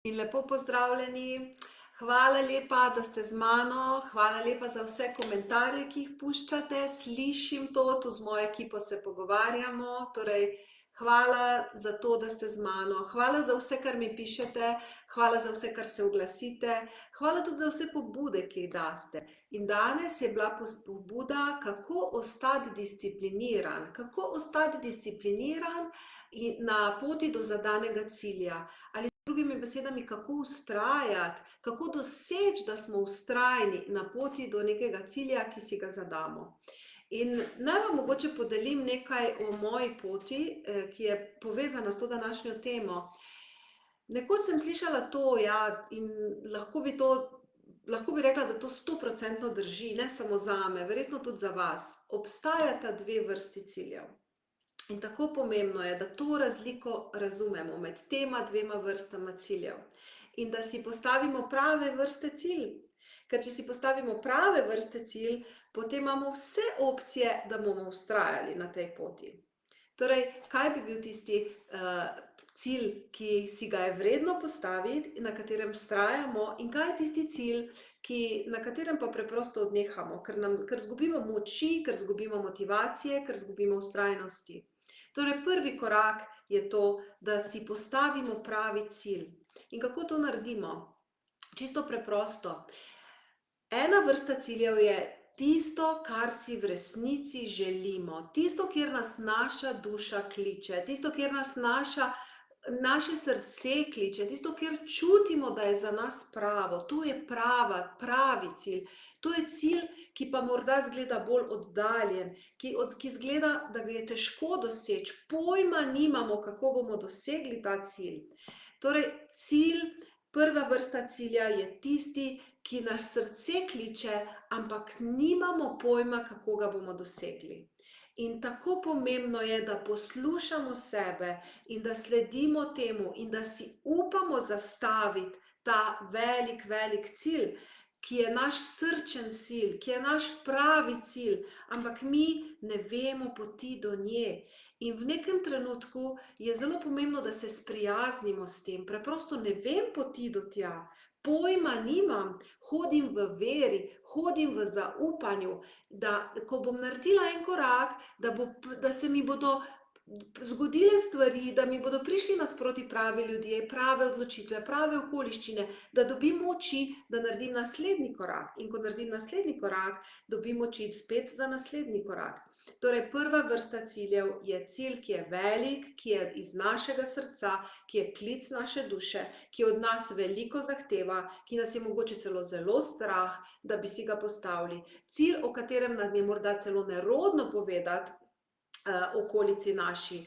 In lepo pozdravljeni. Hvala lepa, da ste z mano. Hvala lepa za vse komentarje, ki jih puščate. Slišim to, tu z mojo ekipo se pogovarjamo. Torej, hvala za to, da ste z mano. Hvala za vse, kar mi pišete. Hvala za vse, kar se oglasite. Hvala tudi za vse pobude, ki jih daste. In danes je bila pobuda, kako ostati discipliniran. Kako ostati discipliniran na poti do zadanega cilja. Drugimi besedami, kako vztrajati, kako doseči, da smo vztrajni na poti do nekega cilja, ki si ga zadamo. In naj vam mogoče podelim nekaj o moji poti, ki je povezana s to današnjo temo. Nekoč sem slišala to, ja, in lahko bi rekla, da to 100% drži, ne samo zame, verjetno tudi za vas. Obstajata dve vrsti ciljev. In tako pomembno je, da to razliko razumemo med tema dvema vrstama ciljev in da si postavimo prave vrste cilj. Ker če si postavimo prave vrste cilj, potem imamo vse opcije, da bomo vztrajali na tej poti. Torej, kaj bi bil tisti cilj, ki si ga je vredno postaviti, na katerem vztrajamo, in kaj je tisti cilj, na katerem pa preprosto odnehamo, ker izgubimo moči, ker izgubimo motivacije, ker izgubimo vztrajnosti. Torej, prvi korak je to, da si postavimo pravi cilj. In kako to naredimo? Čisto preprosto. Ena vrsta ciljev je tisto, kar si v resnici želimo, tisto, kjer nas naša duša kliče, tisto, kjer nas naše srce kliče, tisto, kjer čutimo, da je za nas pravo. To je pravi cilj. To je cilj, ki pa morda izgleda bolj oddaljen, ki izgleda, da ga je težko doseči, pojma nimamo, kako bomo dosegli ta cilj. Torej, prva vrsta cilja je tisti, ki nas srce kliče, ampak nimamo pojma, kako ga bomo dosegli. In tako pomembno je, da poslušamo sebe in da sledimo temu in da si upamo zastaviti ta velik cilj, ki je naš srčen cilj, ki je naš pravi cilj, ampak mi ne vemo poti do nje. In v nekem trenutku je zelo pomembno, da se sprijaznimo s tem. Preprosto ne vem poti do tja. Pojma nimam, hodim v veri, hodim v zaupanju, da ko bom naredila en korak, da se mi bodo zgodile stvari, da mi bodo prišli nasproti pravi ljudje, prave odločitve, prave okoliščine, da dobim moči, da naredim naslednji korak. In ko naredim naslednji korak, dobim moči spet za naslednji korak. Torej, prva vrsta ciljev je cilj, ki je velik, ki je iz našega srca, ki je klic naše duše, ki od nas veliko zahteva, ki nas je mogoče celo zelo strah, da bi si ga postavili. Cilj, o katerem nam je morda celo nerodno povedati okolici naši.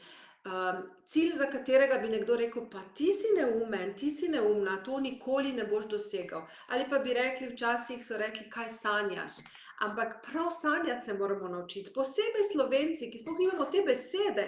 Cilj, za katerega bi nekdo rekel, pa ti si neumen, ti si neumna, to nikoli ne boš dosegal. Ali pa bi rekli, včasih so rekli, kaj sanjaš. Ampak prav sanjati se moramo naučiti. Posebej Slovenci, ki sploh nimamo te besede,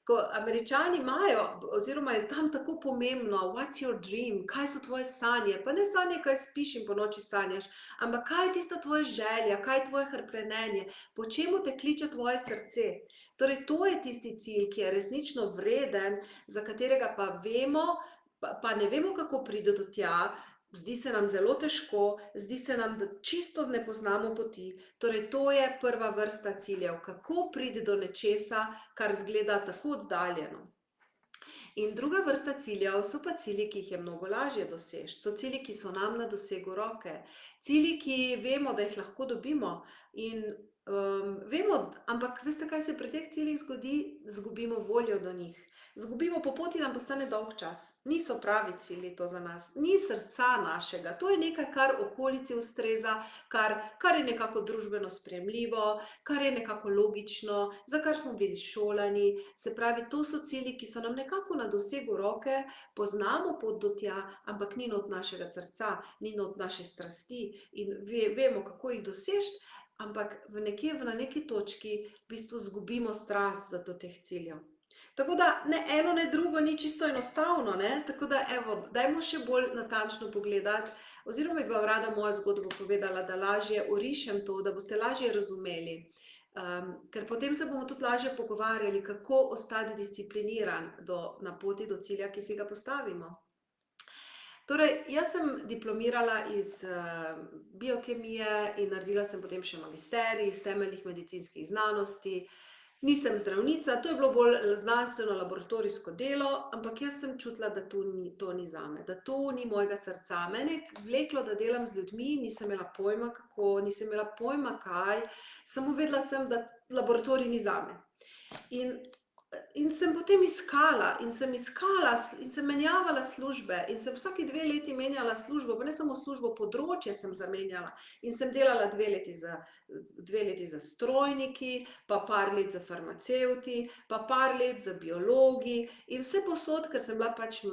ko Američani imajo, oziroma je tam tako pomembno, what's your dream, kaj so tvoje sanje, pa ne sanje, kaj spiš in po noči sanjaš, ampak kaj je tista tvoja želja, kaj je tvoje hrbtenenje, po čemu te kliče tvoje srce. Torej, to je tisti cilj, ki je resnično vreden, za katerega pa vemo, pa ne vemo, kako pride do tja, zdi se nam zelo težko, zdi se nam, da čisto ne poznamo poti. Torej, to je prva vrsta ciljev, kako pride do nečesa, kar izgleda tako oddaljeno. In druga vrsta ciljev so pa cilji, ki jih je mnogo lažje doseči. So cilji, ki so nam na dosegu roke. Cilji, ki vemo, da jih lahko dobimo. In vemo, ampak veste, kaj se pri teh ciljih zgodi? Zgubimo voljo do njih. Zgubimo, po poti nam postane dolg čas. Niso pravi cilji to za nas. Ni srca našega. To je nekaj, kar okolici ustreza, kar je nekako družbeno sprejemljivo, kar je nekako logično, za kar smo bili šolani. Se pravi, to so cilji, ki so nam nekako na dosegu roke, poznamo pot do tja, ampak ni not našega srca, ni not naše strasti in vemo, kako jih doseči, ampak na neki točki v bistvu zgubimo strast za do teh ciljev. Tako da ne eno, ne drugo ni čisto enostavno, ne? Tako da evo, dajmo še bolj natančno pogledati, oziroma bi vam rada mojo zgodbo povedala, da lažje orišem to, da boste lažje razumeli. Ker potem se bomo tudi lažje pogovarjali, kako ostati discipliniran na poti do cilja, ki si ga postavimo. Torej, jaz sem diplomirala iz biokemije in naredila sem potem še magisterij iz temeljnih medicinskih znanosti. Nisem zdravnica, to je bilo bolj znanstveno-laboratorijsko delo, ampak jaz sem čutila, da to ni zame, da to ni mojega srca. Mene je vleklo, da delam z ljudmi, nisem imela pojma kako, nisem imela pojma kaj, samo vedela sem, da laboratorij ni zame. In sem potem iskala in sem menjavala službe in sem vsaki 2 leti menjala službo, pa ne samo službo, področje sem zamenjala. In sem delala 2 leti za strojniki, pa par let za farmacevti, pa par let za biologi in vsepovsod, ker sem bila pač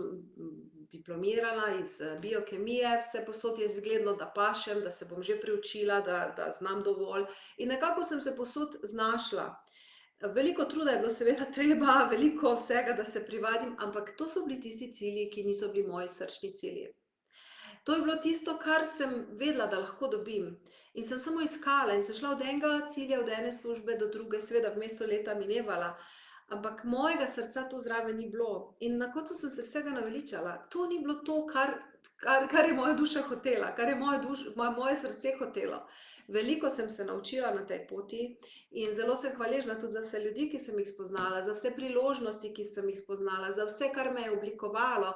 diplomirala iz biokemije, vsepovsod je izgledalo, da pašem, da se bom že priučila, da znam dovolj. In nekako sem se povsod znašla. Veliko truda je bilo seveda treba, veliko vsega, da se privadim, ampak to so bili tisti cilji, ki niso bili moji srčni cilji. To je bilo tisto, kar sem vedela, da lahko dobim. In sem samo iskala in sem šla od enega cilja, od ene službe do druge, seveda vmes so leta minevala, ampak mojega srca to zraven ni bilo. In na koncu sem se vsega naveličala. To ni bilo to, kar je moja duša hotela, kar je moje srce hotelo. Veliko sem se naučila na tej poti in zelo sem hvaležna tudi za vse ljudi, ki sem jih spoznala, za vse priložnosti, ki sem jih spoznala, za vse, kar me je oblikovalo.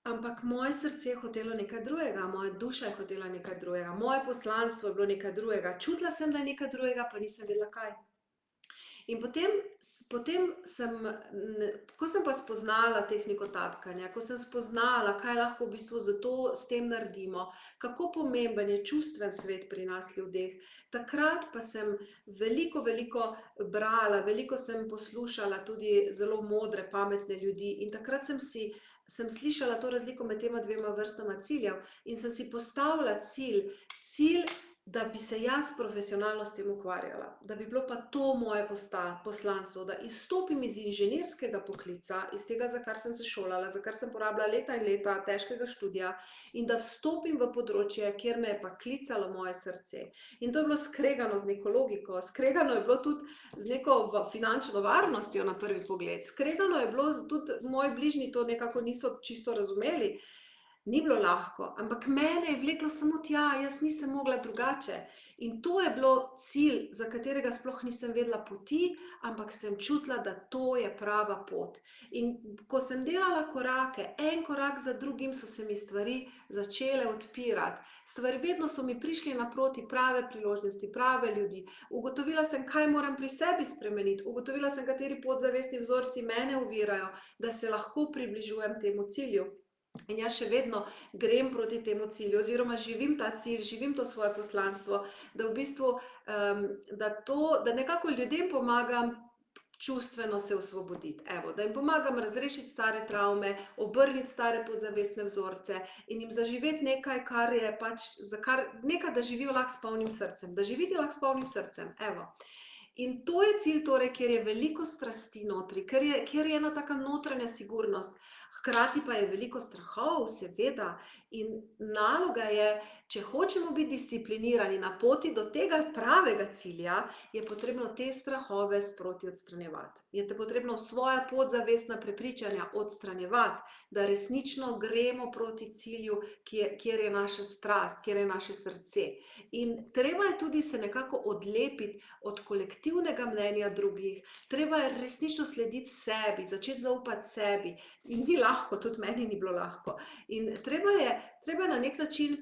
Ampak moje srce je hotelo nekaj drugega, moja duša je hotela nekaj drugega, moje poslanstvo je bilo nekaj drugega. Čutila sem, da je nekaj drugega, pa nisem vedela kaj. In potem ko sem pa spoznala tehniko tapkanja, ko sem spoznala, kaj lahko v bistvu s tem naredimo, kako pomemben je čustven svet pri nas ljudeh, takrat pa sem veliko brala, veliko sem poslušala tudi zelo modre, pametne ljudi in takrat sem slišala to razliko med tema dvema vrstama ciljev in sem si postavila cilj, da bi se jaz profesionalno s tem ukvarjala, da bi bilo pa to moje poslanstvo, da izstopim iz inženirskega poklica, iz tega, za kar sem se šolala, za kar sem porabila leta in leta težkega študija, in da vstopim v področje, kjer me je pa klicalo moje srce. In to je bilo skregano z neko logiko, skregano je bilo tudi z neko finančno varnostjo na prvi pogled, skregano je bilo tudi, moji bližnji to nekako niso čisto razumeli. Ni bilo lahko, ampak mene je vleklo samo tja, jaz nisem mogla drugače. In to je bilo cilj, za katerega sploh nisem vedela poti, ampak sem čutila, da to je prava pot. In ko sem delala korake, en korak za drugim, so se mi stvari začele odpirati. Vedno so mi prišli naproti prave priložnosti, prave ljudi. Ugotovila sem, kaj moram pri sebi spremeniti, ugotovila sem, kateri podzavestni vzorci mene ovirajo, da se lahko približujem temu cilju. In jaz še vedno grem proti temu cilju, oziroma živim ta cilj, živim to svoje poslanstvo, da v bistvu, da nekako ljudem pomagam čustveno se osvoboditi. Evo, da jim pomagam razrešiti stare travme, obrniti stare podzavestne vzorce in jim zaživeti nekaj, kar je pač, nekaj, da živijo lahko s polnim srcem, da živite lahko s polnim srcem, evo. In to je cilj torej, kjer je veliko strasti notri, kjer je ena taka notranja sigurnost, hkrati pa je veliko strahov, seveda, in naloga je, če hočemo biti disciplinirani na poti do tega pravega cilja, je potrebno te strahove sproti odstranjevati. Je potrebno svoja podzavestna prepričanja odstranjevati, da resnično gremo proti cilju, kjer je naša strast, kjer je naše srce. In treba je tudi se nekako odlepiti od kolektivnega mnenja drugih, treba je resnično slediti sebi, začeti zaupati sebi. In ni lahko, tudi meni ni bilo lahko. In treba na nek način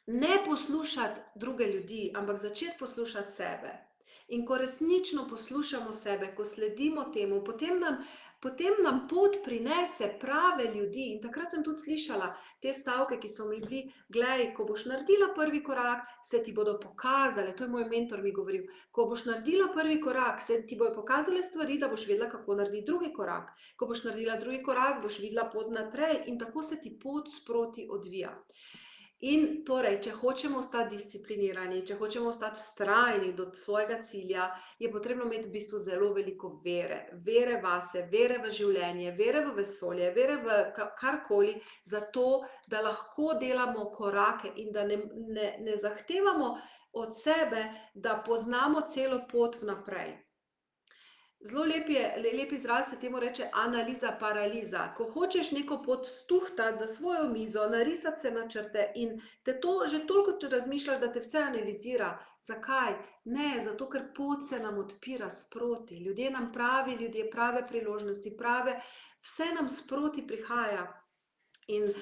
ne poslušati druge ljudi, ampak začeti poslušati sebe. In ko resnično poslušamo sebe, ko sledimo temu, potem nam pot prinese prave ljudi. In takrat sem tudi slišala te stavke, ki so mi bili, glej, ko boš naredila prvi korak, se ti bodo pokazale, to je moj mentor mi govoril, ko boš naredila prvi korak, se ti bodo pokazale stvari, da boš vedela, kako narediti drugi korak. Ko boš naredila drugi korak, boš videla pot naprej in tako se ti pot sproti odvija. In torej, če hočemo ostati disciplinirani, če hočemo ostati vztrajni do svojega cilja, je potrebno imeti v bistvu zelo veliko vere. Vere vase, vere v življenje, vere v vesolje, vere v karkoli, zato da lahko delamo korake in da ne zahtevamo od sebe, da poznamo celo pot vnaprej. Zelo lep izraz se temu reče analiza paraliza. Ko hočeš neko pot stuhtati za svojo mizo, narisati se načrte in te to že toliko razmišljaš, da te vse analizira. Zakaj? Ne, zato ker pot se nam odpira sproti. Ljudje prave priložnosti, vse nam sproti prihaja. In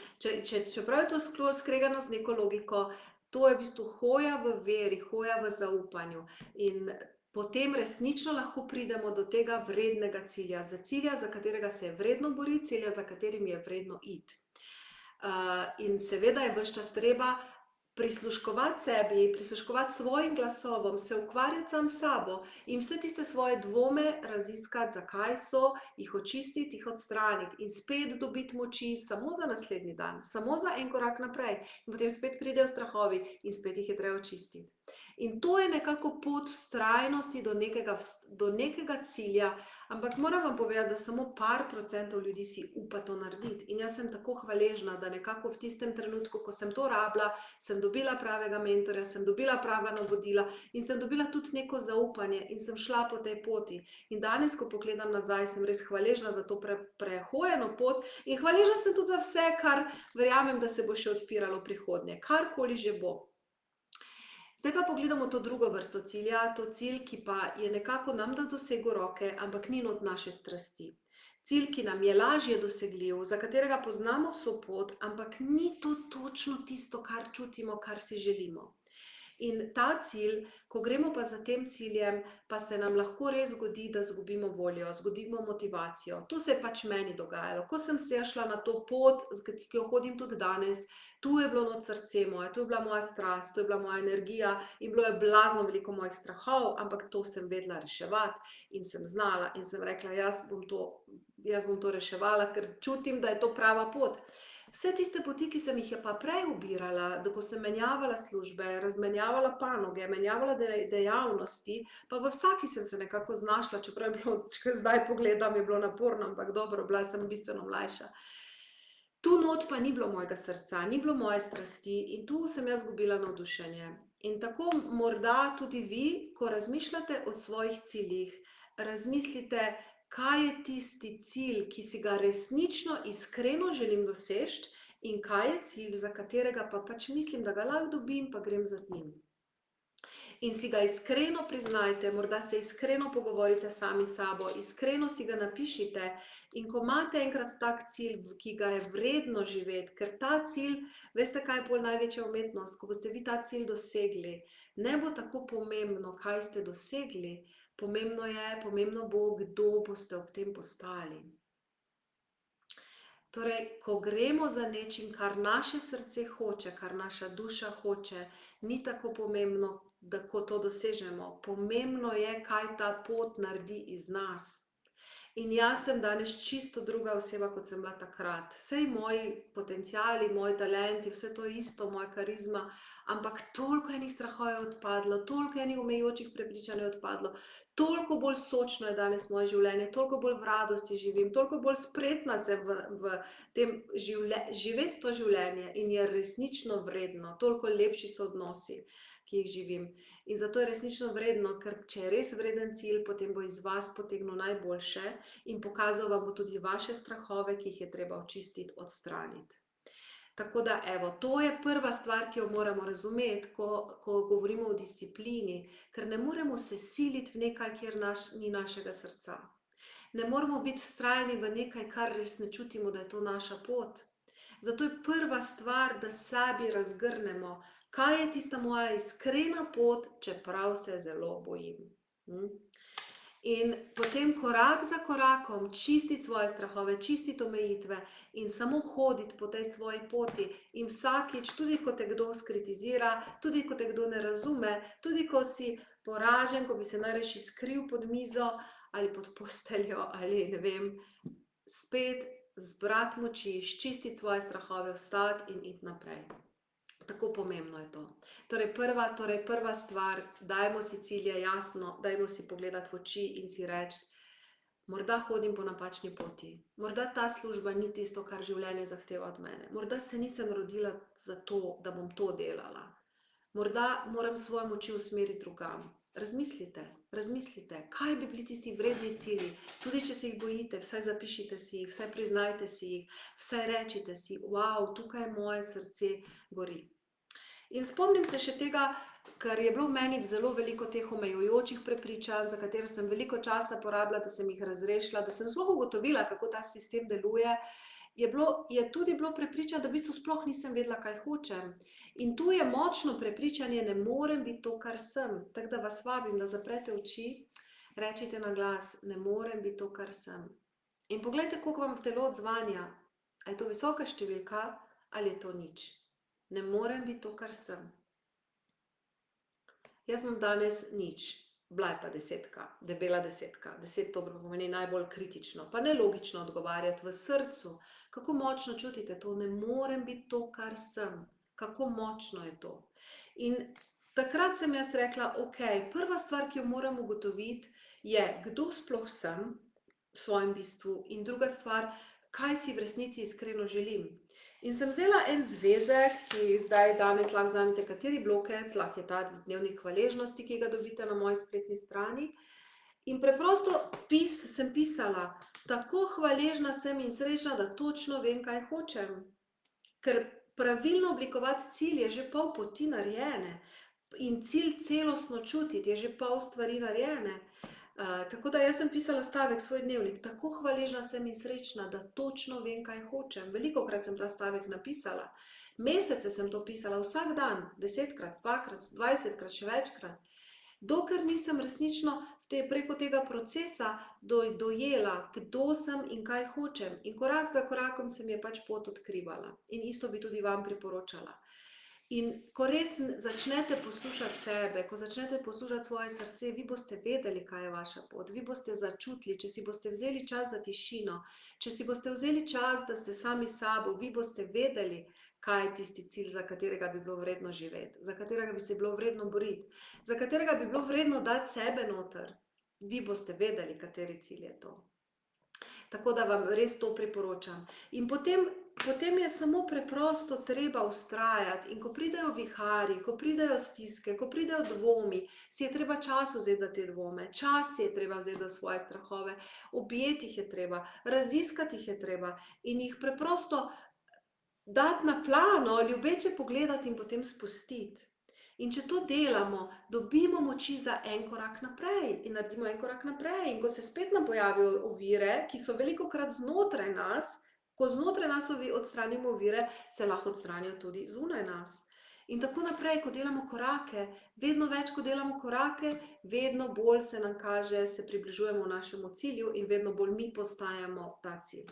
čeprav je to skregano z neko logiko, to je v bistvu hoja v veri, hoja v zaupanju. In potem resnično lahko pridemo do tega vrednega cilja, za katerega se je vredno boriti, cilja, za katerim je vredno iti. In seveda je ves čas treba prisluškovati sebi, prisluškovati svojim glasovom, se ukvarjati sam s sabo in vse tiste svoje dvome raziskati, zakaj so, jih očistiti, jih odstraniti in spet dobiti moči samo za naslednji dan, samo za en korak naprej. In potem spet pridejo strahovi in spet jih je treba očistiti. In to je nekako pot vztrajnosti do nekega cilja, ampak moram vam povedati, da samo par procentov ljudi si upa to narediti. In jaz sem tako hvaležna, da nekako v tistem trenutku, ko sem to rabila, sem dobila pravega mentorja, sem dobila prava navodila in sem dobila tudi neko zaupanje in sem šla po tej poti. In danes, ko pogledam nazaj, sem res hvaležna za to prehojeno pot in hvaležna sem tudi za vse, kar verjamem, da se bo še odpiralo prihodnje, karkoli že bo. Zdaj pa pogledamo to drugo vrsto cilja, to cilj, ki pa je nekako nam da dosego roke, ampak ni not naše strasti. Cilj, ki nam je lažje dosegljiv, za katerega poznamo vso pot, ampak ni to točno tisto, kar čutimo, kar si želimo. In ta cilj, ko gremo pa za tem ciljem, pa se nam lahko res zgodi, da zgubimo voljo, zgubimo motivacijo. To se je pač meni dogajalo. Ko sem se šla na to pot, ki jo hodim tudi danes, tu je bilo not srce moje, tu je bila moja strast, tu je bila moja energija in bilo je blazno veliko mojih strahov, ampak to sem vedela reševati in sem znala in sem rekla, jaz bom to reševala, ker čutim, da je to prava pot. Vse tiste poti, ki sem jih pa prej ubirala, da ko sem menjavala službe, razmenjavala panoge, menjavala dejavnosti, pa v vsaki sem se nekako znašla, čeprav je bilo, če zdaj pogledam, je bilo naporno, ampak dobro, bila sem bistveno mlajša. Tu not pa ni bilo mojega srca, ni bilo moje strasti in tu sem jaz izgubila navdušenje. In tako morda tudi vi, ko razmišljate o svojih ciljih, razmislite, kaj je tisti cilj, ki si ga resnično, iskreno želim doseči in kaj je cilj, za katerega pa pač mislim, da ga lahko dobim, pa grem za njim. In si ga iskreno priznajte, morda se iskreno pogovorite sami s sabo, iskreno si ga napišite in ko imate enkrat tak cilj, ki ga je vredno živeti, ker ta cilj, veste, kaj je bolj največja umetnost, ko boste vi ta cilj dosegli, ne bo tako pomembno, kaj ste dosegli, pomembno bo, kdo boste ob tem postali. Torej, ko gremo za nečim, kar naše srce hoče, kar naša duša hoče, ni tako pomembno, da ko to dosežemo. Pomembno je, kaj ta pot naredi iz nas. In jaz sem danes čisto druga oseba, kot sem bila takrat. Sej moji potenciali, moji talenti, vse to je isto, moja karizma, ampak toliko enih strahov je odpadlo, toliko enih omejujočih prepričanj je odpadlo, toliko bolj sočno je danes moje življenje, toliko bolj v radosti živim, toliko bolj spretna sem v tem živeti to življenje in je resnično vredno, toliko lepši so odnosi, ki jih živim. In zato je resnično vredno, ker če je res vreden cilj, potem bo iz vas potegnil najboljše in pokazal vam bo tudi vaše strahove, ki jih je treba očistiti, odstraniti. Tako da, evo, to je prva stvar, ki jo moramo razumeti, ko govorimo o disciplini, ker ne moremo se siliti v nekaj, kjer ni našega srca. Ne moremo biti vztrajni v nekaj, kar res ne čutimo, da je to naša pot. Zato je prva stvar, da sebi razgrnemo, kaj je tista moja iskrena pot, čeprav se zelo bojim. In potem korak za korakom čistiti svoje strahove, čistiti omejitve in samo hoditi po tej svoji poti in vsakič, tudi ko te kdo skritizira, tudi ko te kdo ne razume, tudi ko si poražen, ko bi se najrajši skril pod mizo ali pod posteljo ali ne vem, spet zbrati moči, čistiti svoje strahove, vstati in iti naprej. Tako pomembno je to. Torej prva stvar, dajmo si cilje jasno, dajmo si pogledati v oči in si reči, morda hodim po napačni poti, morda ta služba ni tisto, kar življenje zahteva od mene, morda se nisem rodila za to, da bom to delala, morda moram svoje moči usmeriti drugam. Razmislite, kaj bi bili tisti vredni cilji, tudi če se jih bojite, vsaj zapišite si jih, vsaj priznajte si jih, vsaj rečite si, wow, tukaj moje srce gori. In spomnim se še tega, ker je bilo v meni zelo veliko teh omejujočih prepričanj, za katere sem veliko časa porabila, da sem jih razrešila, da sem sploh ugotovila, kako ta sistem deluje, je tudi bilo prepričanje, da v bistvu sploh nisem vedela, kaj hočem. In tu je močno prepričanje, ne morem biti to, kar sem. Tako da vas vabim, da zaprete oči, rečite na glas, ne morem biti to, kar sem. In poglejte, koliko vam telo odzvanja. A je to visoka številka ali je to nič? Ne morem biti to, kar sem. Jaz imam danes nič. Bila je pa 10, debela 10. 10 to pomeni najbolj kritično, pa nelogično odgovarjati v srcu. Kako močno čutite to? Ne morem biti to, kar sem. Kako močno je to? In takrat sem jaz rekla, ok, prva stvar, ki jo moram ugotoviti, je, kdo sploh sem v svojem bistvu, in druga stvar, kaj si v resnici iskreno želim. In sem vzela en zvezek, ki zdaj danes lahko vzamete kateri blokec, lahko je ta dnevnik hvaležnosti, ki ga dobite na moji spletni strani. In preprosto sem pisala, tako hvaležna sem in srečna, da točno vem, kaj hočem. Ker pravilno oblikovati cilj je že pol poti narejene. In cilj celostno čutiti je že pol stvari narejene. Tako da jaz sem pisala stavek, svoj dnevnik, tako hvaležna sem in srečna, da točno vem, kaj hočem. Velikokrat sem ta stavek napisala. Mesece sem to pisala, vsak dan, 10-krat, 2-krat, 20-krat, še večkrat. Dokler nisem resnično preko tega procesa dojela, kdo sem in kaj hočem. In korak za korakom se mi je pač pot odkrivala. In isto bi tudi vam priporočala. In ko res začnete poslušati sebe, ko začnete poslušati svoje srce, vi boste vedeli, kaj je vaša pot, vi boste začutili, če si boste vzeli čas za tišino, če si boste vzeli čas, da ste sami s sabo, vi boste vedeli, kaj je tisti cilj, za katerega bi bilo vredno živeti, za katerega bi se bilo vredno boriti, za katerega bi bilo vredno dati sebe noter. Vi boste vedeli, kateri cilj je to. Tako da vam res to priporočam. In potem je samo preprosto treba vztrajati. In ko pridejo viharji, ko pridejo stiske, ko pridejo dvomi, si je treba čas vzeti za te dvome, čas si je treba vzeti za svoje strahove, objeti jih je treba, raziskati jih je treba in jih preprosto dati na plano, ljubeče pogledati in potem spustiti. In če to delamo, dobimo moči za en korak naprej in naredimo en korak naprej. In ko se spet nam pojavijo ovire, ki so velikokrat znotraj nas, ko znotraj nas odstranimo ovire, se lahko odstranijo tudi zunaj nas. In tako naprej, ko delamo korake, vedno več, ko delamo korake, vedno bolj se nam kaže, se približujemo našemu cilju in vedno bolj mi postajamo ta cilj.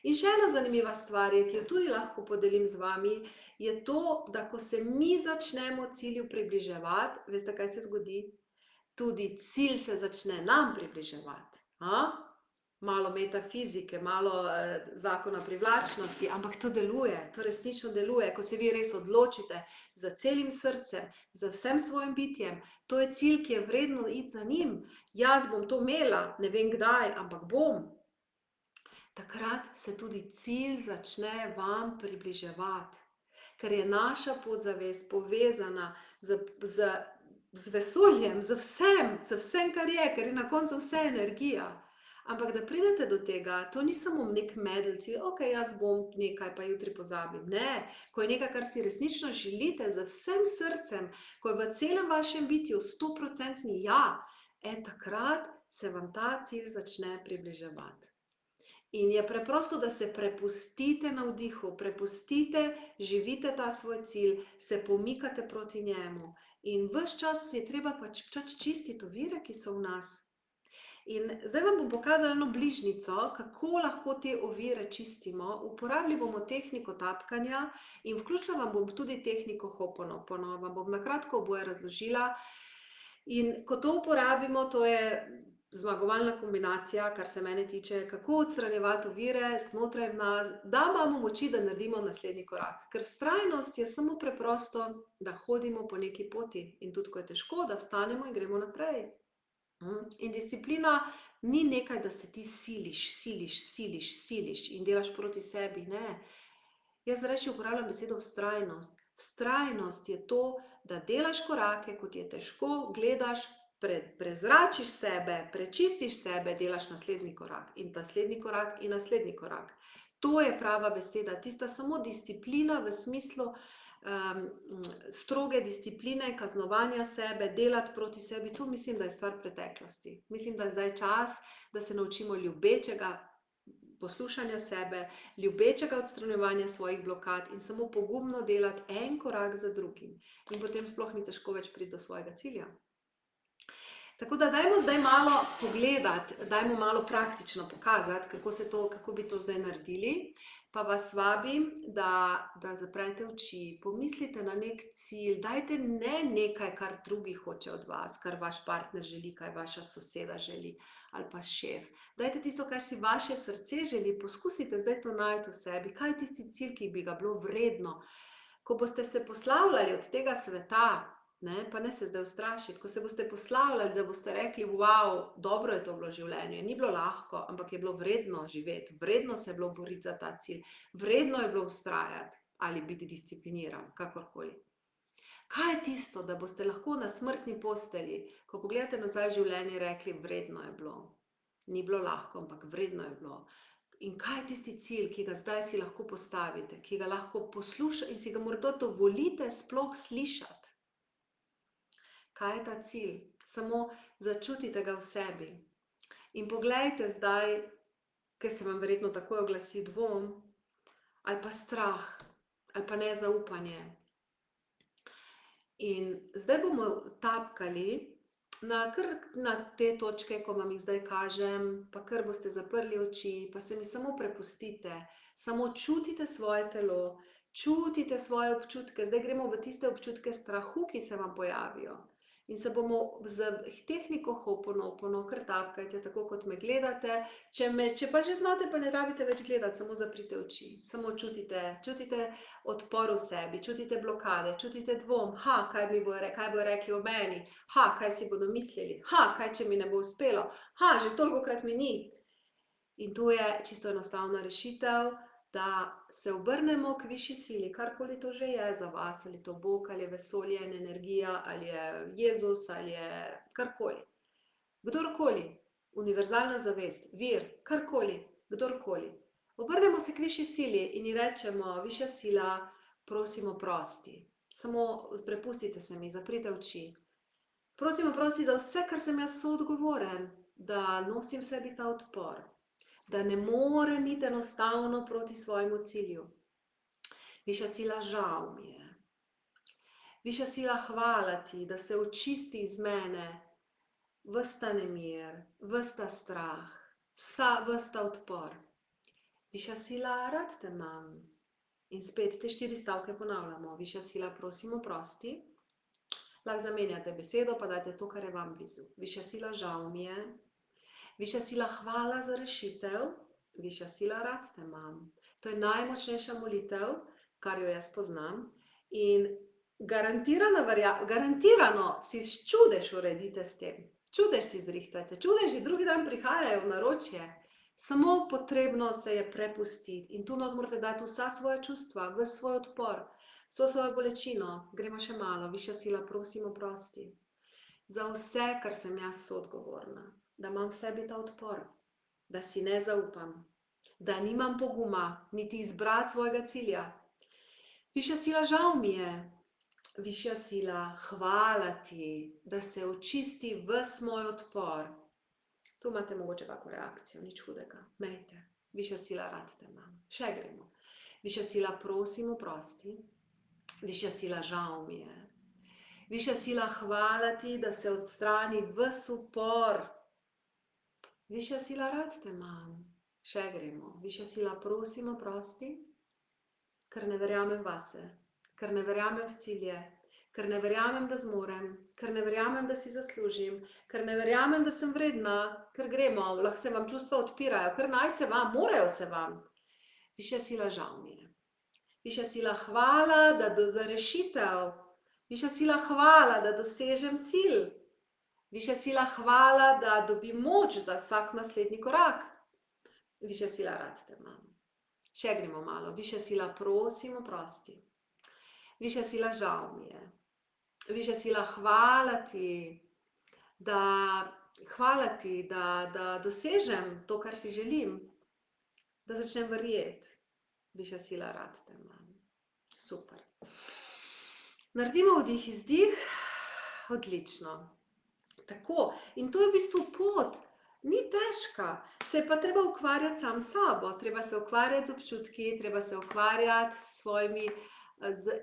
In še ena zanimiva stvar je, ki jo tudi lahko podelim z vami, je to, da ko se mi začnemo cilju približevati, veste, kaj se zgodi? Tudi cilj se začne nam približevati. Malo metafizike, malo zakona privlačnosti, ampak to deluje, to resnično deluje, ko se vi res odločite za celim srcem, za vsem svojim bitjem. To je cilj, ki je vredno iti za njim. Jaz bom to imela, ne vem kdaj, ampak bom. Takrat se tudi cilj začne vam približevati, ker je naša podzavest povezana z vesoljem, z vsem, kar je, ker je na koncu vse energija. Ampak da pridete do tega, to ni samo nek medel cilj, ok, jaz bom nekaj, pa jutri pozabim. Ne, ko je nekaj, kar si resnično želite z vsem srcem, ko je v celem vašem bitju 100% ja, takrat se vam ta cilj začne približevati. In je preprosto, da se prepustite navdihu, prepustite, živite ta svoj cilj, se pomikate proti njemu. In ves čas je treba pač čistiti ovire, ki so v nas. In zdaj vam bom pokazala eno bližnjico, kako lahko te ovire čistimo. Uporabili bomo tehniko tapkanja in vključila vam bom tudi tehniko Ho'oponopono. Vam bom na kratko oboje razložila. In ko to uporabimo, to je zmagovalna kombinacija, kar se mene tiče, kako odstranjevati ovire znotraj v nas, da imamo moči, da naredimo naslednji korak. Ker vztrajnost je samo preprosto, da hodimo po neki poti in tudi, ko je težko, da vstanemo in gremo naprej. In disciplina ni nekaj, da se ti siliš in delaš proti sebi, ne. Jaz reči uporabljam besedo vztrajnost. Vztrajnost je to, da delaš korake, ko ti je težko, gledaš, prezračiš sebe, prečistiš sebe, delaš naslednji korak in naslednji korak in naslednji korak. To je prava beseda, tista samo disciplina v smislu stroge discipline, kaznovanja sebe, delati proti sebi, to mislim, da je stvar preteklosti. Mislim, da je zdaj čas, da se naučimo ljubečega poslušanja sebe, ljubečega odstranjevanja svojih blokad in samo pogumno delati en korak za drugim. In potem sploh ni težko več priti do svojega cilja. Tako da dajmo zdaj malo pogledati, dajmo malo praktično pokazati, kako bi to zdaj naredili. Pa vas vabim, da zaprete oči, pomislite na nek cilj, dajte ne nekaj, kar drugi hoče od vas, kar vaš partner želi, kaj vaša soseda želi ali pa šef. Dajte tisto, kar si vaše srce želi, poskusite zdaj to najti v sebi, kaj je tisti cilj, ki bi ga bilo vredno. Ko boste se poslavljali od tega sveta, pa ne se zdaj ustrašiti, ko se boste poslavljali, da boste rekli, wow, dobro je to bilo življenje, ni bilo lahko, ampak je bilo vredno živeti, vredno se je bilo boriti za ta cilj, vredno je bilo vztrajati ali biti discipliniran, kakorkoli. Kaj je tisto, da boste lahko na smrtni postelji, ko pogledate nazaj v življenje, rekli, vredno je bilo, ni bilo lahko, ampak vredno je bilo. In kaj je tisti cilj, ki ga zdaj si lahko postavite, ki ga lahko poslušate in si ga morda dovolite sploh slišati? Kaj je ta cilj? Samo začutite ga v sebi. In poglejte zdaj, ker se vam verjetno takoj oglasi dvom, ali pa strah, ali pa nezaupanje. In zdaj bomo tapkali na te točke, ko vam jih zdaj kažem, pa kar boste zaprli oči, pa se mi samo prepustite, samo čutite svoje telo, čutite svoje občutke, zdaj gremo v tiste občutke strahu, ki se vam pojavijo. In se bomo z tehniko Ho'oponopono, kar tapkajte, tako kot me gledate. Če pa že znate, pa ne rabite več gledati, samo zaprite oči. Samo čutite odpor v sebi, čutite blokade, čutite dvom. Kaj bojo rekli o meni? Kaj si bodo mislili? Kaj, če mi ne bo uspelo? Že tolikokrat mi ni. In tu je čisto enostavna rešitev, da se obrnemo k višji sili, karkoli to že je za vas, ali to Bog, ali je vesolje in energija, ali je Jezus, ali je karkoli. Kdorkoli, univerzalna zavest, vir, karkoli, kdorkoli. Obrnemo se k višji sili in ji rečemo, višja sila, prosim oprosti. Samo prepustite se mi, zaprite oči. Prosim oprosti za vse, kar sem jaz soodgovoren, da nosim v sebi ta odpor, da ne morem iti enostavno proti svojemu cilju. Višja sila, žal mi je. Višja sila, hvala ti, da se očisti iz mene ves ta nemir, ves ta strah, ves ta odpor. Višja sila, rad te imam. In spet te 4 stavke ponavljamo. Višja sila, prosim oprosti. Lahko zamenjate besedo, pa dajte to, kar je vam blizu. Višja sila, žal mi je. Višja sila, hvala za rešitev. Višja sila, rad te imam. To je najmočnejša molitev, kar jo jaz poznam. In garantirano si čudež uredite s tem. Čudež si zrihtajte. Čudeži drugi dan prihajajo v naročje. Samo potrebno se je prepustiti. In tu morate dati vsa svoja čustva, ves svoj odpor, vso svojo bolečino. Gremo še malo. Višja sila, prosim oprosti. Za vse, kar sem jaz soodgovorna. Da imam v sebi ta odpor, da si ne zaupam, da nimam poguma, niti izbrati svojega cilja. Višja sila, žal mi je. Višja sila, hvala ti, da se očisti ves moj odpor. Tu imate mogoče kako reakcijo, nič hudega. Mejte. Višja sila, rad te imam. Še gremo. Višja sila, prosim oprosti. Višja sila, žal mi je. Višja sila, hvala ti, da se odstrani ves upor. Višja sila, rad te imam. Še gremo. Višja sila, prosim oprosti, ker ne verjamem vase, ker ne verjamem v cilje, ker ne verjamem, da zmorem, ker ne verjamem, da si zaslužim, ker ne verjamem, da sem vredna, ker gremo, lahko se vam čustva odpirajo, ker naj se vam, morajo se vam. Višja sila, žal mi je. Višja sila, hvala, za rešitev. Višja sila, hvala, da dosežem cilj. Višja sila, hvala, da dobim moč za vsak naslednji korak. Višja sila, rad te imam. Še gremo malo. Višja sila, prosim, oprosti. Višja sila, žal mi je. Višja sila, hvala ti, da dosežem to, kar si želim, da začnem verjeti. Višja sila, rad te imam. Super. Naredimo vdih, izdih. Odlično. Tako, in to je v bistvu pot. Ni težka, se je pa treba ukvarjati sam s sabo, treba se ukvarjati z občutki, treba se ukvarjati s svojimi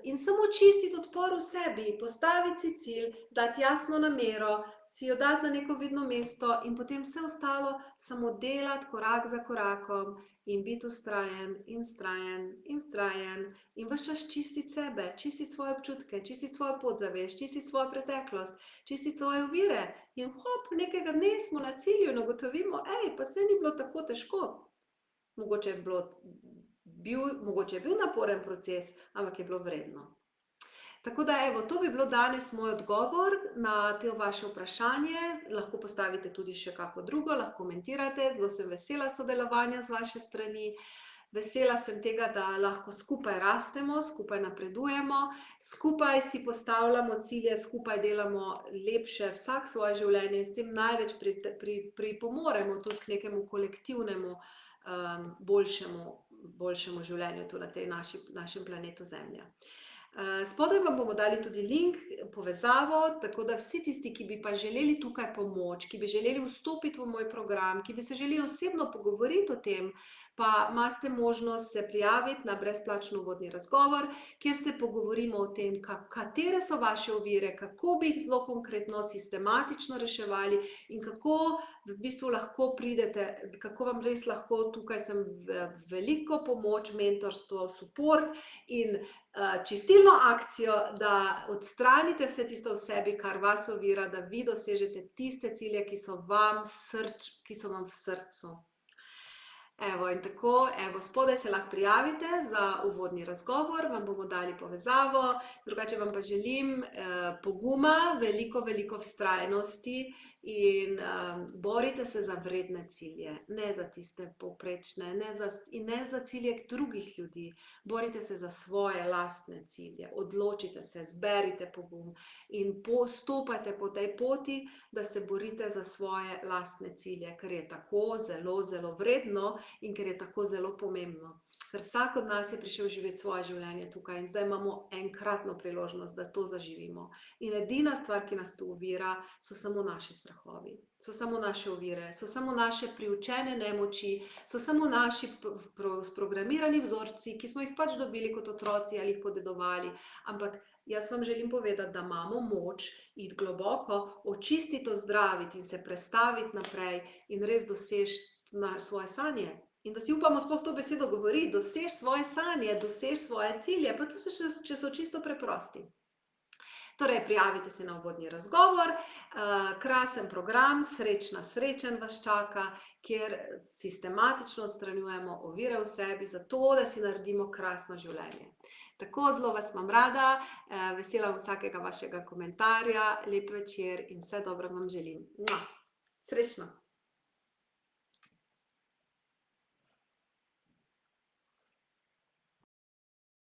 in samo čistiti odpor v sebi, postaviti si cilj, dati jasno namero, si jo dati na neko vidno mesto in potem vse ostalo samo delati korak za korakom in biti vztrajen in vztrajen in vztrajen in ves čas čistiti sebe, čistiti svoje občutke, čistiti svojo podzavest, čistiti svojo preteklost, čistiti svoje ovire in hop, nekega dne smo na cilju in ugotovimo, pa saj ni bilo tako težko. Mogoče je bil naporen proces, ampak je bilo vredno. Tako da, evo, to bi bilo danes moj odgovor na to vaše vprašanje. Lahko postavite tudi še kako drugo, lahko komentirate, zelo sem vesela sodelovanja z vaše strani. Vesela sem tega, da lahko skupaj rastemo, skupaj napredujemo, skupaj si postavljamo cilje, skupaj delamo lepše vsak svoje življenje in s tem največ pripomoremo tudi k nekemu kolektivnemu boljšemu življenju tu na tej našem planetu Zemlja. Spodaj vam bomo dali tudi link, povezavo, tako da vsi tisti, ki bi pa želeli tukaj pomoč, ki bi želeli vstopiti v moj program, ki bi se želeli osebno pogovoriti o tem, pa imate možnost se prijaviti na brezplačen uvodni razgovor, kjer se pogovorimo o tem, katere so vaše ovire, kako bi jih zelo konkretno, sistematično reševali in kako v bistvu lahko pridete, kako vam res lahko, tukaj sem veliko pomoč, mentorstvo, support in čistilno akcijo, da odstranite vse tisto v sebi, kar vas ovira, da vi dosežete tiste cilje, ki so vam v srcu. Evo, in tako, evo, spodaj se lahko prijavite za uvodni razgovor, vam bomo dali povezavo, drugače vam pa želim poguma, veliko vztrajnosti in borite se za vredne cilje, ne za tiste povprečne, in ne za cilje drugih ljudi. Borite se za svoje lastne cilje, odločite se, zberite pogum in stopajte po tej poti, da se borite za svoje lastne cilje, ker je tako zelo vredno in ker je tako zelo pomembno. Ker vsak od nas je prišel živeti svoje življenje tukaj in zdaj imamo enkratno priložnost, da to zaživimo. In edina stvar, ki nas tu ovira, so samo naši strahovi, so samo naše ovire, so samo naše priučene nemoči, so samo naši sprogramirani vzorci, ki smo jih pač dobili kot otroci ali jih podedovali, ampak jaz vam želim povedati, da imamo moč iti globoko, očistiti, ozdraviti in se prestaviti naprej in res doseči svoje sanje. In da si upamo sploh to besedo govoriti, dosež svoje sanje, dosež svoje cilje, pa tudi če so čisto preprosti. Torej, prijavite se na uvodni razgovor, krasen program, srečen vas čaka, kjer sistematično odstranjujemo ovire v sebi, zato da si naredimo krasno življenje. Tako, zelo vas imam rada, vesela vsakega vašega komentarja, lep večer in vse dobro vam želim. Srečno!